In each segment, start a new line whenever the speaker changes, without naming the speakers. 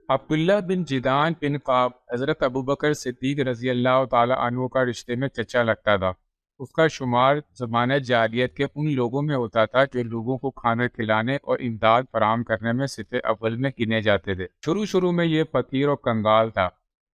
عبداللہ بن جدعان بن قعب حضرت ابوبکر صدیق رضی اللہ تعالیٰ عنہ کا رشتے میں چچا لگتا تھا۔ اس کا شمار زمانہ جاہلیت کے ان لوگوں میں ہوتا تھا جو لوگوں کو کھانا کھلانے اور امداد فراہم کرنے میں صف اول میں گنے جاتے تھے۔ شروع میں یہ فقیر اور کنگال تھا،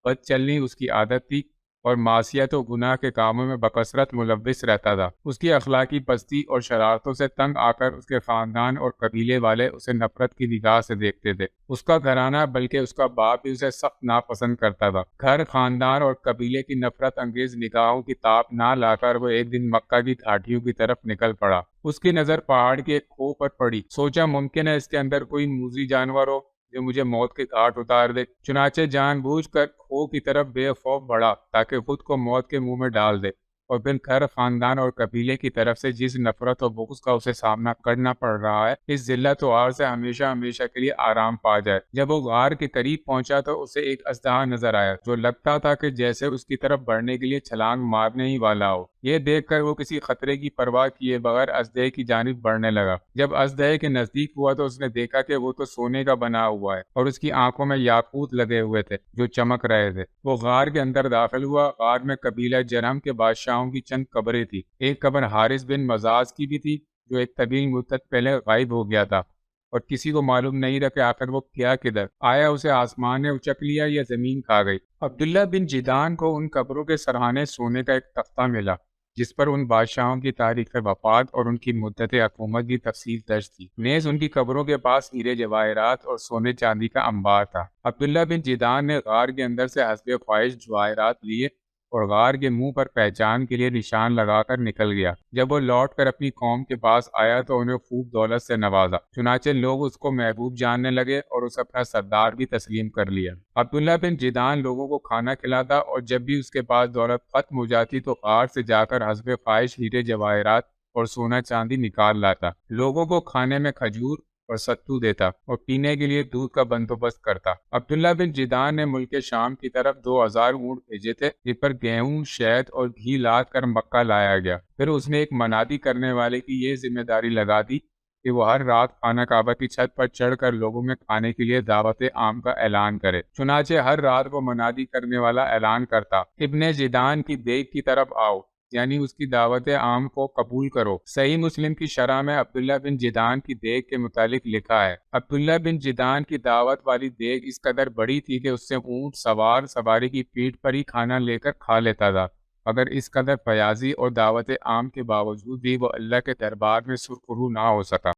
بد چلنی اس کی عادت تھی اور معصیت و گناہ کے کاموں میں بکثرت ملوث رہتا تھا۔ اس کی اخلاقی پستی اور شرارتوں سے تنگ آ کر اس کے خاندان اور قبیلے والے اسے نفرت کی نگاہ سے دیکھتے تھے۔ اس کا گھرانہ بلکہ اس کا باپ بھی اسے سخت ناپسند کرتا تھا۔ گھر، خاندان اور قبیلے کی نفرت انگیز نگاہوں کی تاب نہ لا کر وہ ایک دن مکہ کی گھاٹیوں کی طرف نکل پڑا۔ اس کی نظر پہاڑ کے ایک کھو پر پڑی۔ سوچا ممکن ہے اس کے اندر کوئی موذی جانور ہو جو مجھے موت کے گھاٹ اتار دے۔ چنانچہ جان بوجھ کر کھو کی طرف بے خوف بڑھا تاکہ خود کو موت کے منہ میں ڈال دے، اور پھر گھر، خاندان اور قبیلے کی طرف سے جس نفرت اور بغض کا اسے سامنا کرنا پڑ رہا ہے، اس ذلت و عار سے ہمیشہ کے لیے آرام پا جائے۔ جب وہ غار کے قریب پہنچا تو اسے ایک اژدہا نظر آیا جو لگتا تھا کہ جیسے اس کی طرف بڑھنے کے لیے چھلانگ مارنے ہی والا ہو۔ یہ دیکھ کر وہ کسی خطرے کی پرواہ کیے بغیر اژدہے کی جانب بڑھنے لگا۔ جب اژدہے کے نزدیک ہوا تو اس نے دیکھا کہ وہ تو سونے کا بنا ہوا ہے اور اس کی آنکھوں میں یاقوت لگے ہوئے تھے جو چمک رہے تھے۔ وہ غار کے اندر داخل ہوا۔ غار میں قبیلہ جرہم کے بادشاہوں کی چند قبریں تھی۔ ایک قبر حارث بن مزاز کی بھی تھی جو ایک طویل مدت پہلے غائب ہو گیا تھا اور کسی کو معلوم نہیں رہا کہ آخر وہ کیا کدھر آیا، اسے آسمان نے اچک لیا یا زمین کھا گئی۔ عبداللہ بن جدعان کو ان قبروں کے سرہانے سونے کا ایک تختہ ملا جس پر ان بادشاہوں کی تاریخ وفات اور ان کی مدت حکومت کی تفصیل درج تھی۔ نیز ان کی قبروں کے پاس ہیرے جواہرات اور سونے چاندی کا انبار تھا۔ عبداللہ بن جدعان نے غار کے اندر سے حسب خواہش جواہرات لیے اور غار کے منہ پر پہچان کے لیے نشان لگا کر نکل گیا۔ جب وہ لوٹ کر اپنی قوم کے پاس آیا تو انہیں خوب دولت سے نوازا، چنانچہ لوگ اس کو محبوب جاننے لگے اور اسے اپنا سردار بھی تسلیم کر لیا۔ عبداللہ بن جدعان لوگوں کو کھانا کھلاتا اور جب بھی اس کے پاس دولت ختم ہو جاتی تو غار سے جا کر حسب خواہش ہیرے جواہرات اور سونا چاندی نکال لاتا، لوگوں کو کھانے میں کھجور اور ستو دیتا اور پینے کے لیے دودھ کا بندوبست کرتا۔ عبداللہ بن جدعان نے ملک شام کی طرف 2000 اونٹ بھیجے تھے جن پر گیہوں، شہد اور گھی لاد کر مکہ لایا گیا۔ پھر اس نے ایک منادی کرنے والے کی یہ ذمہ داری لگا دی کہ وہ ہر رات خانہ کعبہ کی چھت پر چڑھ کر لوگوں میں کھانے کے لیے دعوت عام کا اعلان کرے۔ چنانچہ ہر رات وہ منادی کرنے والا اعلان کرتا، ابن جدعان کی دیگ کی طرف آؤ، یعنی اس کی دعوت عام کو قبول کرو۔ صحیح مسلم کی شرح میں عبداللہ بن جدعان کی دیگ کے متعلق لکھا ہے، عبداللہ بن جدعان کی دعوت والی دیگ اس قدر بڑی تھی کہ اس سے اونٹ سوار سواری کی پیٹھ پر ہی کھانا لے کر کھا لیتا تھا، مگر اس قدر فیاضی اور دعوت عام کے باوجود بھی وہ اللہ کے دربار میں سرخرو نہ ہو سکا۔